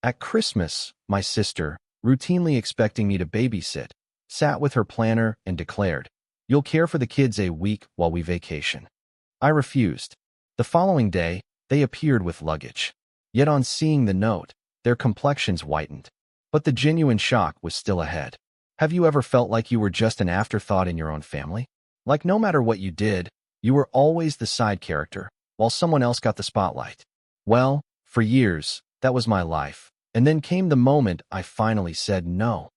At Christmas, my sister, routinely expecting me to babysit, sat with her planner and declared, "You'll care for the kids a week while we vacation." I refused. The following day, they appeared with luggage. Yet on seeing the note, their complexions whitened. But the genuine shock was still ahead. Have you ever felt like you were just an afterthought in your own family? Like no matter what you did, you were always the side character, while someone else got the spotlight? Well, for years, that was my life. And then came the moment I finally said no.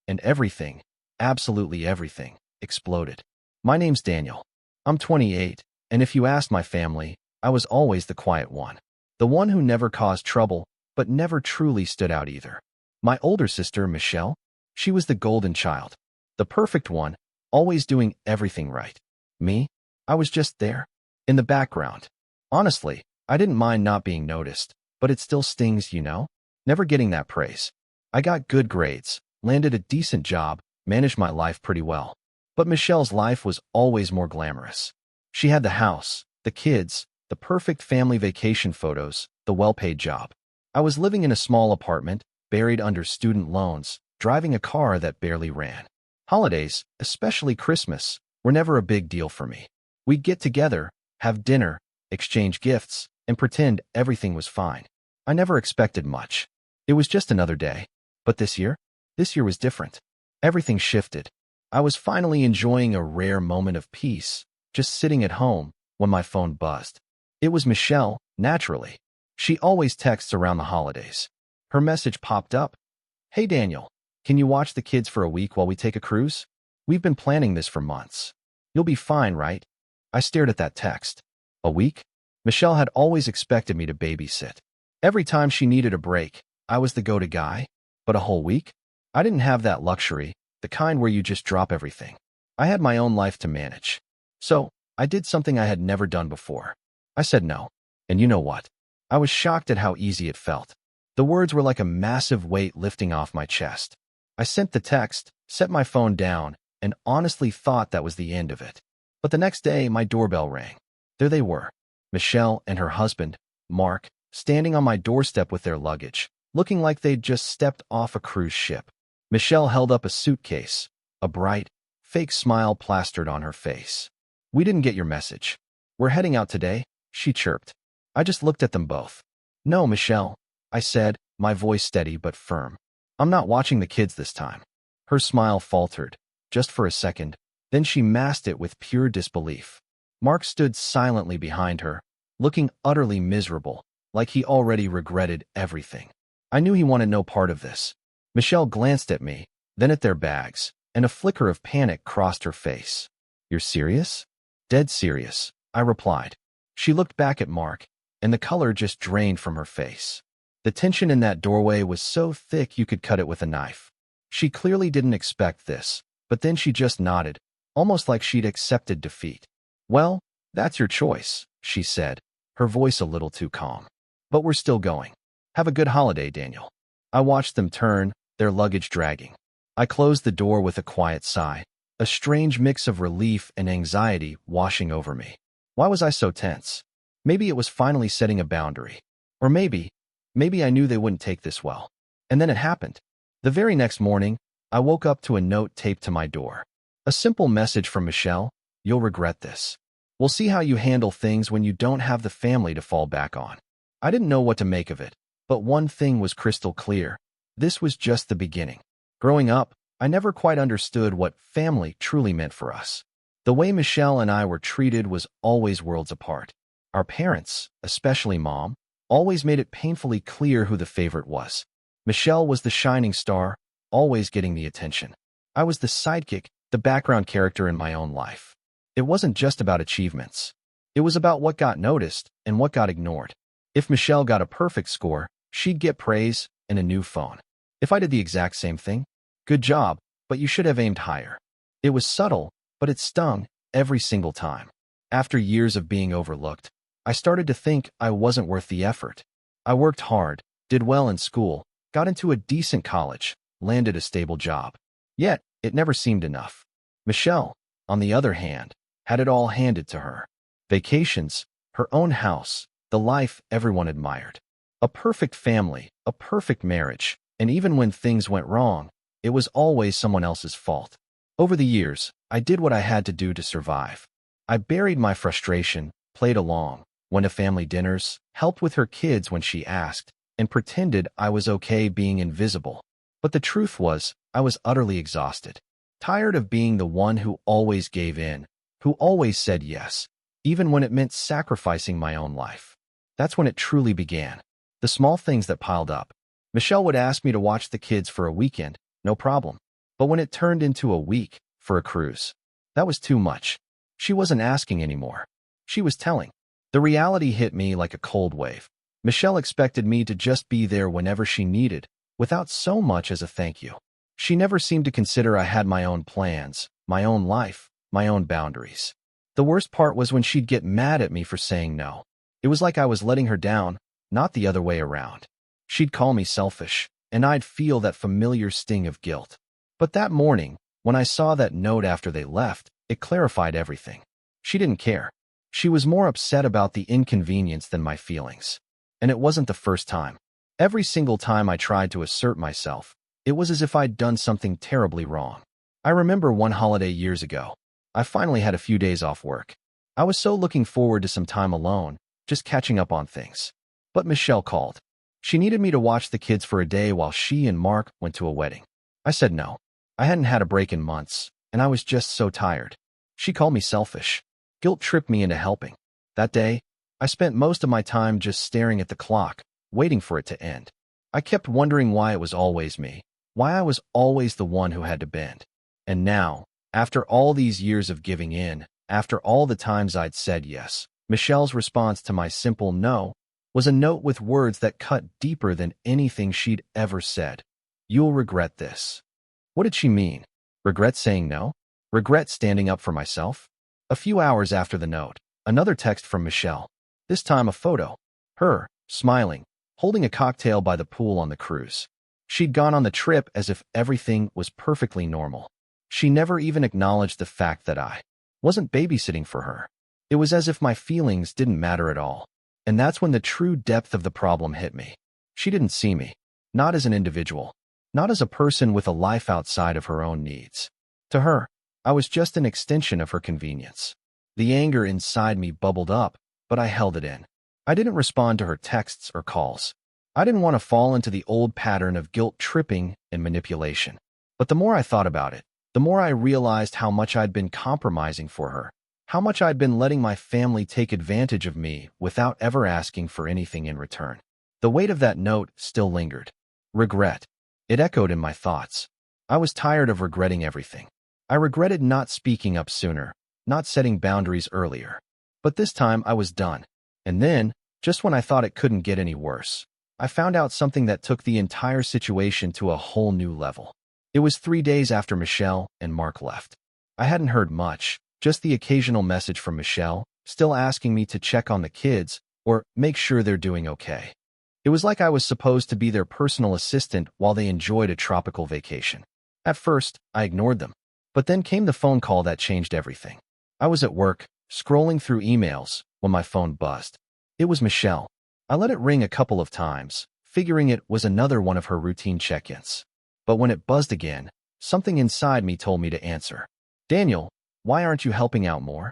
And everything, absolutely everything, exploded. My name's Daniel. I'm 28, and if you asked my family, I was always the quiet one. The one who never caused trouble, but never truly stood out either. My older sister, Michelle, she was the golden child. The perfect one, always doing everything right. Me? I was just there, in the background. Honestly, I didn't mind not being noticed, but it still stings, never getting that praise. I got good grades, landed a decent job, managed my life pretty well. But Michelle's life was always more glamorous. She had the house, the kids, the perfect family vacation photos, the well-paid job. I was living in a small apartment, buried under student loans, driving a car that barely ran. Holidays, especially Christmas, were never a big deal for me. We'd get together, have dinner, exchange gifts, and pretend everything was fine. I never expected much. It was just another day. But this year was different. Everything shifted. I was finally enjoying a rare moment of peace, just sitting at home, when my phone buzzed. It was Michelle, naturally. She always texts around the holidays. Her message popped up. "Hey Daniel, can you watch the kids for a week while we take a cruise? We've been planning this for months. You'll be fine, right?" I stared at that text. A week? Michelle had always expected me to babysit. Every time she needed a break, I was the go-to guy. But a whole week? I didn't have that luxury, the kind where you just drop everything. I had my own life to manage. So, I did something I had never done before. I said no. And you know what? I was shocked at how easy it felt. The words were like a massive weight lifting off my chest. I sent the text, set my phone down, and honestly thought that was the end of it. But the next day, my doorbell rang. There they were, Michelle and her husband, Mark, standing on my doorstep with their luggage, looking like they'd just stepped off a cruise ship. Michelle held up a suitcase, a bright, fake smile plastered on her face. "We didn't get your message. We're heading out today," she chirped. I just looked at them both. "No, Michelle," I said, my voice steady but firm. "I'm not watching the kids this time." Her smile faltered, just for a second, then she masked it with pure disbelief. Mark stood silently behind her, looking utterly miserable, like he already regretted everything. I knew he wanted no part of this. Michelle glanced at me, then at their bags, and a flicker of panic crossed her face. "You're serious?" "Dead serious," I replied. She looked back at Mark, and the color just drained from her face. The tension in that doorway was so thick you could cut it with a knife. She clearly didn't expect this, but then she just nodded, almost like she'd accepted defeat. "Well, that's your choice," she said, her voice a little too calm. "But we're still going. Have a good holiday, Daniel." I watched them turn, their luggage dragging. I closed the door with a quiet sigh, a strange mix of relief and anxiety washing over me. Why was I so tense? Maybe it was finally setting a boundary. Or maybe I knew they wouldn't take this well. And then it happened. The very next morning, I woke up to a note taped to my door. A simple message from Michelle: "You'll regret this. We'll see how you handle things when you don't have the family to fall back on." I didn't know what to make of it, but one thing was crystal clear. This was just the beginning. Growing up, I never quite understood what family truly meant for us. The way Michelle and I were treated was always worlds apart. Our parents, especially Mom, always made it painfully clear who the favorite was. Michelle was the shining star, always getting the attention. I was the sidekick, the background character in my own life. It wasn't just about achievements. It was about what got noticed and what got ignored. If Michelle got a perfect score, she'd get praise and a new phone. If I did the exact same thing, "Good job, but you should have aimed higher." It was subtle, but it stung every single time. After years of being overlooked, I started to think I wasn't worth the effort. I worked hard, did well in school, got into a decent college, landed a stable job. Yet, it never seemed enough. Michelle, on the other hand, had it all handed to her. Vacations, her own house, the life everyone admired. A perfect family, a perfect marriage, and even when things went wrong, it was always someone else's fault. Over the years, I did what I had to do to survive. I buried my frustration, played along, went to family dinners, helped with her kids when she asked, and pretended I was okay being invisible. But the truth was, I was utterly exhausted. Tired of being the one who always gave in, who always said yes, even when it meant sacrificing my own life. That's when it truly began. The small things that piled up. Michelle would ask me to watch the kids for a weekend, no problem. But when it turned into a week, for a cruise, that was too much. She wasn't asking anymore. She was telling. The reality hit me like a cold wave. Michelle expected me to just be there whenever she needed, without so much as a thank you. She never seemed to consider I had my own plans, my own life, my own boundaries. The worst part was when she'd get mad at me for saying no. It was like I was letting her down, not the other way around. She'd call me selfish, and I'd feel that familiar sting of guilt. But that morning, when I saw that note after they left, it clarified everything. She didn't care. She was more upset about the inconvenience than my feelings. And it wasn't the first time. Every single time I tried to assert myself, it was as if I'd done something terribly wrong. I remember one holiday years ago. I finally had a few days off work. I was so looking forward to some time alone, just catching up on things. But Michelle called. She needed me to watch the kids for a day while she and Mark went to a wedding. I said no. I hadn't had a break in months, and I was just so tired. She called me selfish. Guilt tripped me into helping. That day, I spent most of my time just staring at the clock, waiting for it to end. I kept wondering why it was always me, why I was always the one who had to bend. And now, after all these years of giving in, after all the times I'd said yes, Michelle's response to my simple no was a note with words that cut deeper than anything she'd ever said. You'll regret this. What did she mean? Regret saying no? Regret standing up for myself? A few hours after the note, another text from Michelle. This time a photo. Her, smiling, holding a cocktail by the pool on the cruise. She'd gone on the trip as if everything was perfectly normal. She never even acknowledged the fact that I wasn't babysitting for her. It was as if my feelings didn't matter at all. And that's when the true depth of the problem hit me. She didn't see me, not as an individual, not as a person with a life outside of her own needs. To her, I was just an extension of her convenience. The anger inside me bubbled up, but I held it in. I didn't respond to her texts or calls. I didn't want to fall into the old pattern of guilt tripping and manipulation. But the more I thought about it, the more I realized how much I'd been compromising for her, how much I'd been letting my family take advantage of me without ever asking for anything in return. The weight of that note still lingered. Regret. It echoed in my thoughts. I was tired of regretting everything. I regretted not speaking up sooner, not setting boundaries earlier. But this time I was done. And then, just when I thought it couldn't get any worse, I found out something that took the entire situation to a whole new level. It was 3 days after Michelle and Mark left. I hadn't heard much, just the occasional message from Michelle, still asking me to check on the kids or make sure they're doing okay. It was like I was supposed to be their personal assistant while they enjoyed a tropical vacation. At first, I ignored them. But then came the phone call that changed everything. I was at work, scrolling through emails, when my phone buzzed. It was Michelle. I let it ring a couple of times, figuring it was another one of her routine check-ins. But when it buzzed again, something inside me told me to answer. Daniel, why aren't you helping out more?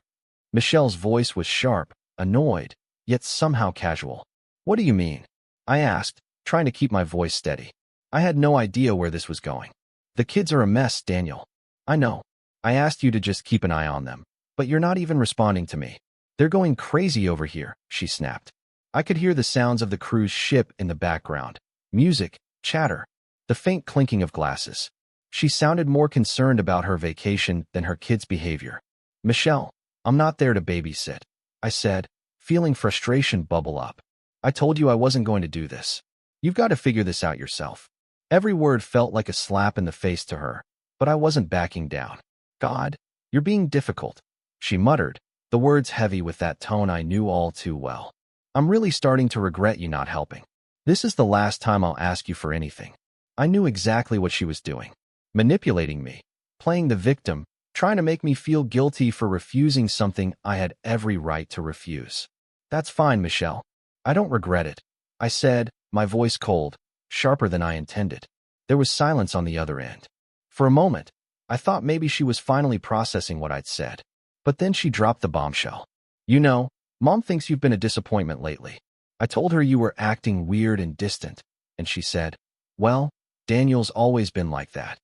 Michelle's voice was sharp, annoyed, yet somehow casual. What do you mean? I asked, trying to keep my voice steady. I had no idea where this was going. The kids are a mess, Daniel. I know. I asked you to just keep an eye on them, but you're not even responding to me. They're going crazy over here, she snapped. I could hear the sounds of the cruise ship in the background. Music, chatter, the faint clinking of glasses. She sounded more concerned about her vacation than her kids' behavior. Michelle, I'm not there to babysit, I said, feeling frustration bubble up. I told you I wasn't going to do this. You've got to figure this out yourself. Every word felt like a slap in the face to her, but I wasn't backing down. God, you're being difficult, she muttered, the words heavy with that tone I knew all too well. I'm really starting to regret you not helping. This is the last time I'll ask you for anything. I knew exactly what she was doing. Manipulating me, playing the victim, trying to make me feel guilty for refusing something I had every right to refuse. That's fine, Michelle. I don't regret it, I said, my voice cold, sharper than I intended. There was silence on the other end. For a moment, I thought maybe she was finally processing what I'd said. But then she dropped the bombshell. You know, Mom thinks you've been a disappointment lately. I told her you were acting weird and distant, and she said, well, Daniel's always been like that.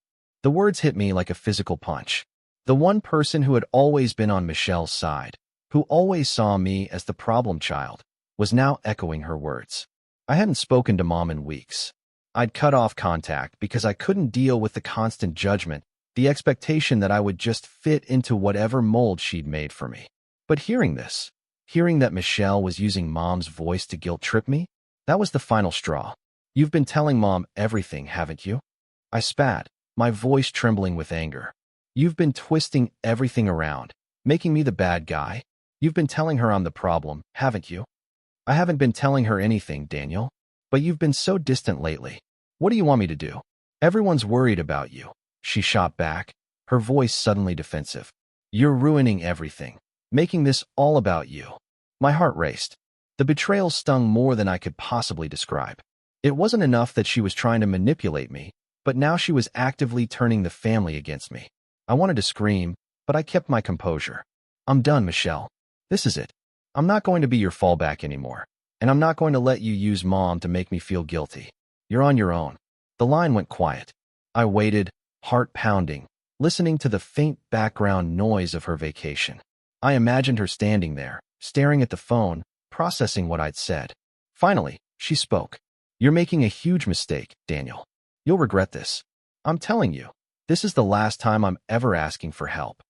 The words hit me like a physical punch. The one person who had always been on Michelle's side, who always saw me as the problem child, was now echoing her words. I hadn't spoken to Mom in weeks. I'd cut off contact because I couldn't deal with the constant judgment, the expectation that I would just fit into whatever mold she'd made for me. But hearing this, hearing that Michelle was using Mom's voice to guilt-trip me, that was the final straw. You've been telling Mom everything, haven't you? I spat, my voice trembling with anger. You've been twisting everything around, making me the bad guy. You've been telling her I'm the problem, haven't you? I haven't been telling her anything, Daniel. But you've been so distant lately. What do you want me to do? Everyone's worried about you. She shot back, her voice suddenly defensive. You're ruining everything, making this all about you. My heart raced. The betrayal stung more than I could possibly describe. It wasn't enough that she was trying to manipulate me, but now she was actively turning the family against me. I wanted to scream, but I kept my composure. I'm done, Michelle. This is it. I'm not going to be your fallback anymore, and I'm not going to let you use Mom to make me feel guilty. You're on your own. The line went quiet. I waited, heart pounding, listening to the faint background noise of her vacation. I imagined her standing there, staring at the phone, processing what I'd said. Finally, she spoke. You're making a huge mistake, Daniel. You'll regret this. I'm telling you, this is the last time I'm ever asking for help.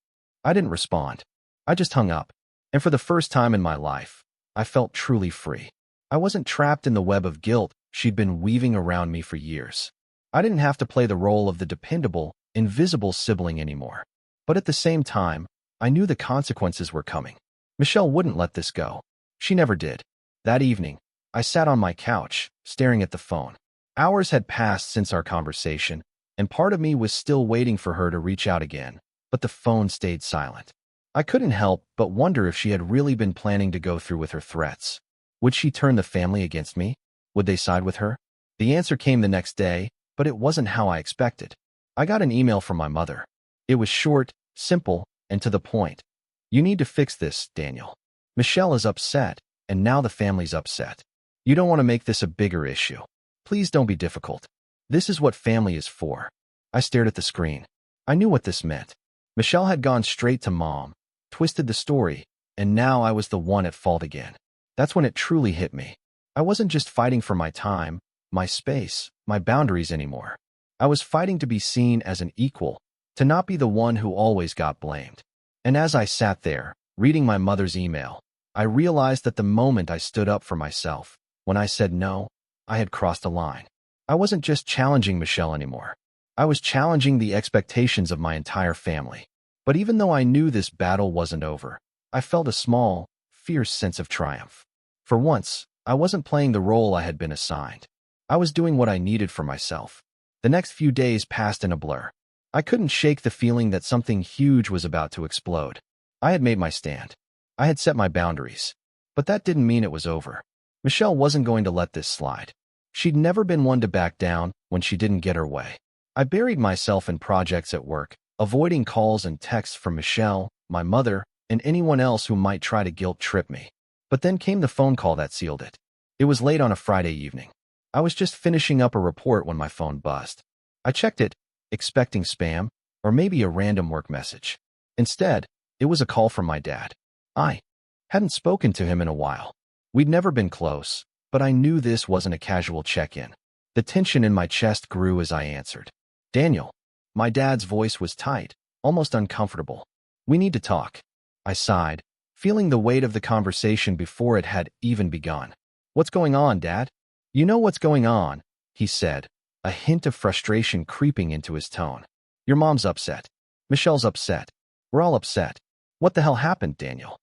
I didn't respond. I just hung up. And for the first time in my life, I felt truly free. I wasn't trapped in the web of guilt she'd been weaving around me for years. I didn't have to play the role of the dependable, invisible sibling anymore. But at the same time, I knew the consequences were coming. Michelle wouldn't let this go. She never did. That evening, I sat on my couch, staring at the phone. Hours had passed since our conversation, and part of me was still waiting for her to reach out again, but the phone stayed silent. I couldn't help but wonder if she had really been planning to go through with her threats. Would she turn the family against me? Would they side with her? The answer came the next day, but it wasn't how I expected. I got an email from my mother. It was short, simple, and to the point. You need to fix this, Daniel. Michelle is upset, and now the family's upset. You don't want to make this a bigger issue. Please don't be difficult. This is what family is for. I stared at the screen. I knew what this meant. Michelle had gone straight to Mom, twisted the story, and now I was the one at fault again. That's when it truly hit me. I wasn't just fighting for my time, my space, my boundaries anymore. I was fighting to be seen as an equal, to not be the one who always got blamed. And as I sat there, reading my mother's email, I realized that the moment I stood up for myself, when I said no, I had crossed a line. I wasn't just challenging Michelle anymore. I was challenging the expectations of my entire family. But even though I knew this battle wasn't over, I felt a small, fierce sense of triumph. For once, I wasn't playing the role I had been assigned. I was doing what I needed for myself. The next few days passed in a blur. I couldn't shake the feeling that something huge was about to explode. I had made my stand. I had set my boundaries. But that didn't mean it was over. Michelle wasn't going to let this slide. She'd never been one to back down when she didn't get her way. I buried myself in projects at work, avoiding calls and texts from Michelle, my mother, and anyone else who might try to guilt-trip me. But then came the phone call that sealed it. It was late on a Friday evening. I was just finishing up a report when my phone buzzed. I checked it, expecting spam, or maybe a random work message. Instead, it was a call from my dad. I hadn't spoken to him in a while. We'd never been close, but I knew this wasn't a casual check-in. The tension in my chest grew as I answered. Daniel. My dad's voice was tight, almost uncomfortable. We need to talk. I sighed, feeling the weight of the conversation before it had even begun. What's going on, Dad? You know what's going on, he said, a hint of frustration creeping into his tone. Your mom's upset. Michelle's upset. We're all upset. What the hell happened, Daniel?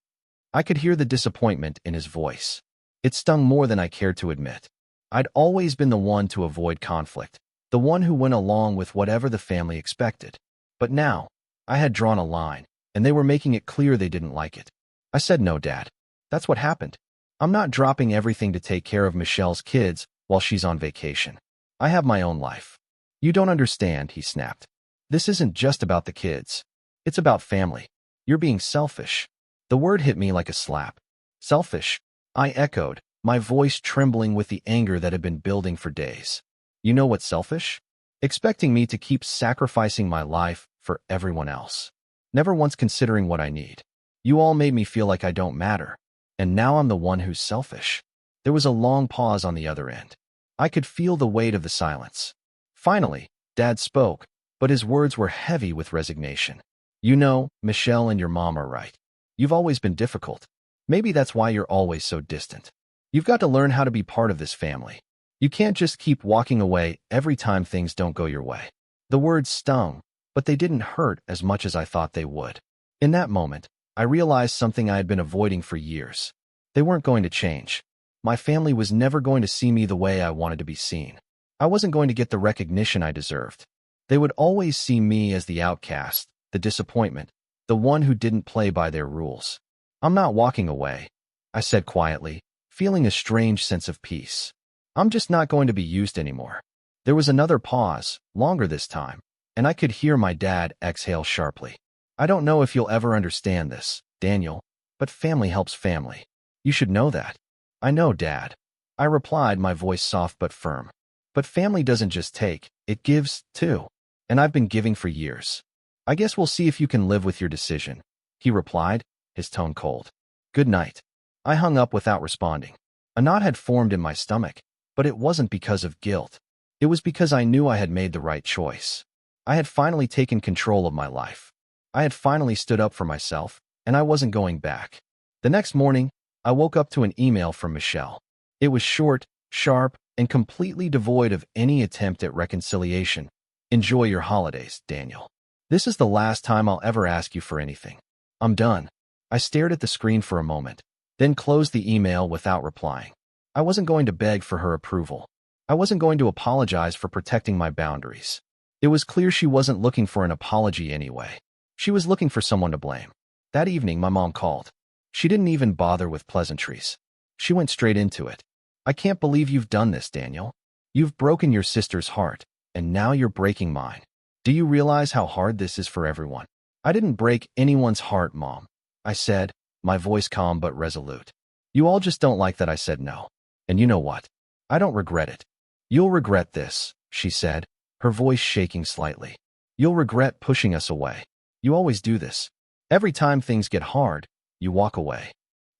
I could hear the disappointment in his voice. It stung more than I cared to admit. I'd always been the one to avoid conflict, the one who went along with whatever the family expected. But now, I had drawn a line, and they were making it clear they didn't like it. I said no, Dad. That's what happened. I'm not dropping everything to take care of Michelle's kids while she's on vacation. I have my own life. You don't understand, he snapped. This isn't just about the kids. It's about family. You're being selfish. The word hit me like a slap. Selfish, I echoed, my voice trembling with the anger that had been building for days. You know what's selfish? Expecting me to keep sacrificing my life for everyone else. Never once considering what I need. You all made me feel like I don't matter. And now I'm the one who's selfish. There was a long pause on the other end. I could feel the weight of the silence. Finally, Dad spoke, but his words were heavy with resignation. You know, Michelle and your mom are right. You've always been difficult. Maybe that's why you're always so distant. You've got to learn how to be part of this family. You can't just keep walking away every time things don't go your way. The words stung, but they didn't hurt as much as I thought they would. In that moment, I realized something I had been avoiding for years. They weren't going to change. My family was never going to see me the way I wanted to be seen. I wasn't going to get the recognition I deserved. They would always see me as the outcast, the disappointment, the one who didn't play by their rules. I'm not walking away, I said quietly, feeling a strange sense of peace. I'm just not going to be used anymore. There was another pause, longer this time, and I could hear my dad exhale sharply. I don't know if you'll ever understand this, Daniel, but family helps family. You should know that. I know, Dad. I replied, my voice soft but firm. But family doesn't just take, it gives, too. And I've been giving for years. I guess we'll see if you can live with your decision, he replied, his tone cold. Good night. I hung up without responding. A knot had formed in my stomach, but it wasn't because of guilt. It was because I knew I had made the right choice. I had finally taken control of my life. I had finally stood up for myself, and I wasn't going back. The next morning, I woke up to an email from Michelle. It was short, sharp, and completely devoid of any attempt at reconciliation. Enjoy your holidays, Daniel. This is the last time I'll ever ask you for anything. I'm done. I stared at the screen for a moment, then closed the email without replying. I wasn't going to beg for her approval. I wasn't going to apologize for protecting my boundaries. It was clear she wasn't looking for an apology anyway. She was looking for someone to blame. That evening, my mom called. She didn't even bother with pleasantries. She went straight into it. I can't believe you've done this, Daniel. You've broken your sister's heart, and now you're breaking mine. Do you realize how hard this is for everyone? I didn't break anyone's heart, Mom, I said, my voice calm but resolute. You all just don't like that I said no. And you know what? I don't regret it. You'll regret this, she said, her voice shaking slightly. You'll regret pushing us away. You always do this. Every time things get hard, you walk away.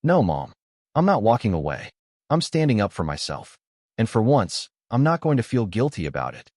No, Mom. I'm not walking away. I'm standing up for myself. And for once, I'm not going to feel guilty about it.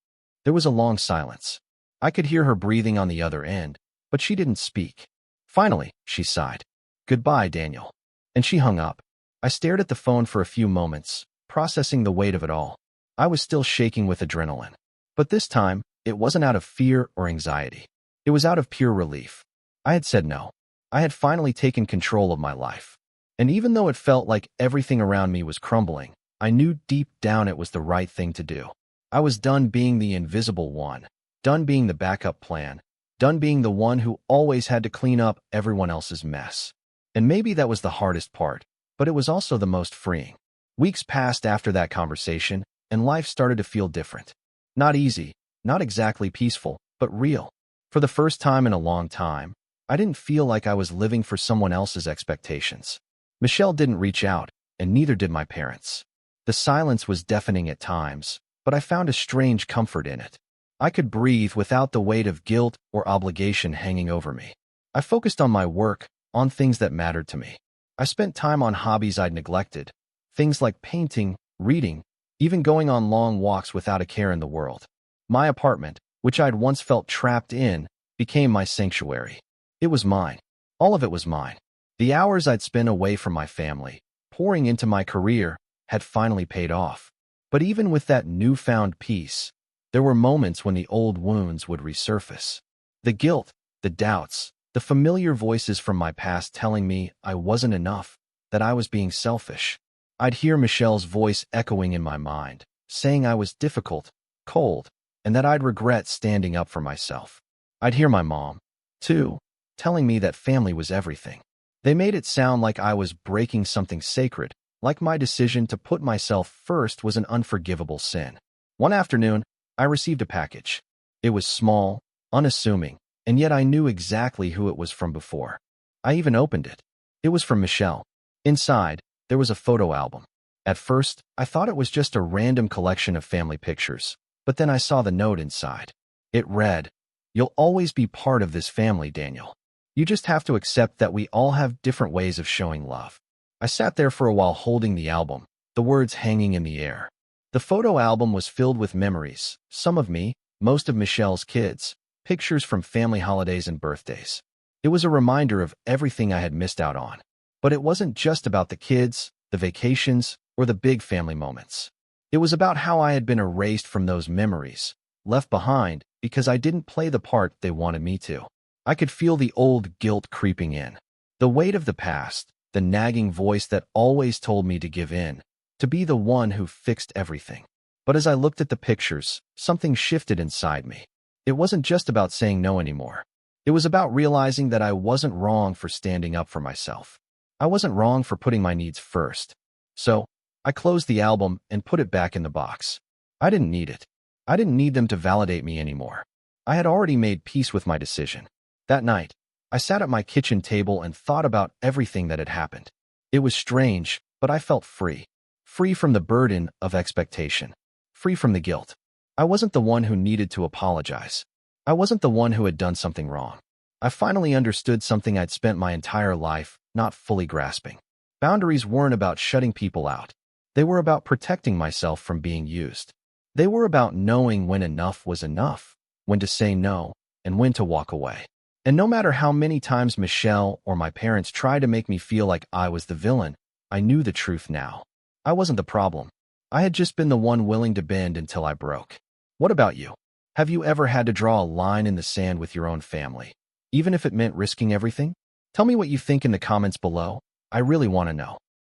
There was a long silence. I could hear her breathing on the other end, but she didn't speak. Finally, she sighed. Goodbye, Daniel. And she hung up. I stared at the phone for a few moments, processing the weight of it all. I was still shaking with adrenaline. But this time, it wasn't out of fear or anxiety. It was out of pure relief. I had said no. I had finally taken control of my life. And even though it felt like everything around me was crumbling, I knew deep down it was the right thing to do. I was done being the invisible one, done being the backup plan, done being the one who always had to clean up everyone else's mess. And maybe that was the hardest part, but it was also the most freeing. Weeks passed after that conversation, and life started to feel different. Not easy, not exactly peaceful, but real. For the first time in a long time, I didn't feel like I was living for someone else's expectations. Michelle didn't reach out, and neither did my parents. The silence was deafening at times, but I found a strange comfort in it. I could breathe without the weight of guilt or obligation hanging over me. I focused on my work, on things that mattered to me. I spent time on hobbies I'd neglected, things like painting, reading, even going on long walks without a care in the world. My apartment, which I'd once felt trapped in, became my sanctuary. It was mine. All of it was mine. The hours I'd spent away from my family, pouring into my career, had finally paid off. But even with that newfound peace, there were moments when the old wounds would resurface. The guilt, the doubts, the familiar voices from my past telling me I wasn't enough, that I was being selfish. I'd hear Michelle's voice echoing in my mind, saying I was difficult, cold, and that I'd regret standing up for myself. I'd hear my mom, too, telling me that family was everything. They made it sound like I was breaking something sacred, Like my decision to put myself first was an unforgivable sin. One afternoon, I received a package. It was small, unassuming, and yet I knew exactly who it was from before. I even opened it. It was from Michelle. Inside, there was a photo album. At first, I thought it was just a random collection of family pictures, but then I saw the note inside. It read, "You'll always be part of this family, Daniel. You just have to accept that we all have different ways of showing love." I sat there for a while holding the album, the words hanging in the air. The photo album was filled with memories, some of me, most of Michelle's kids, pictures from family holidays and birthdays. It was a reminder of everything I had missed out on. But it wasn't just about the kids, the vacations, or the big family moments. It was about how I had been erased from those memories, left behind because I didn't play the part they wanted me to. I could feel the old guilt creeping in. The weight of the past, the nagging voice that always told me to give in, to be the one who fixed everything. But as I looked at the pictures, something shifted inside me. It wasn't just about saying no anymore. It was about realizing that I wasn't wrong for standing up for myself. I wasn't wrong for putting my needs first. So, I closed the album and put it back in the box. I didn't need it. I didn't need them to validate me anymore. I had already made peace with my decision. That night, I sat at my kitchen table and thought about everything that had happened. It was strange, but I felt free. Free from the burden of expectation. Free from the guilt. I wasn't the one who needed to apologize. I wasn't the one who had done something wrong. I finally understood something I'd spent my entire life not fully grasping. Boundaries weren't about shutting people out. They were about protecting myself from being used. They were about knowing when enough was enough, when to say no, and when to walk away. And no matter how many times Michelle or my parents tried to make me feel like I was the villain, I knew the truth now. I wasn't the problem. I had just been the one willing to bend until I broke. What about you? Have you ever had to draw a line in the sand with your own family, even if it meant risking everything? Tell me what you think in the comments below. I really want to know.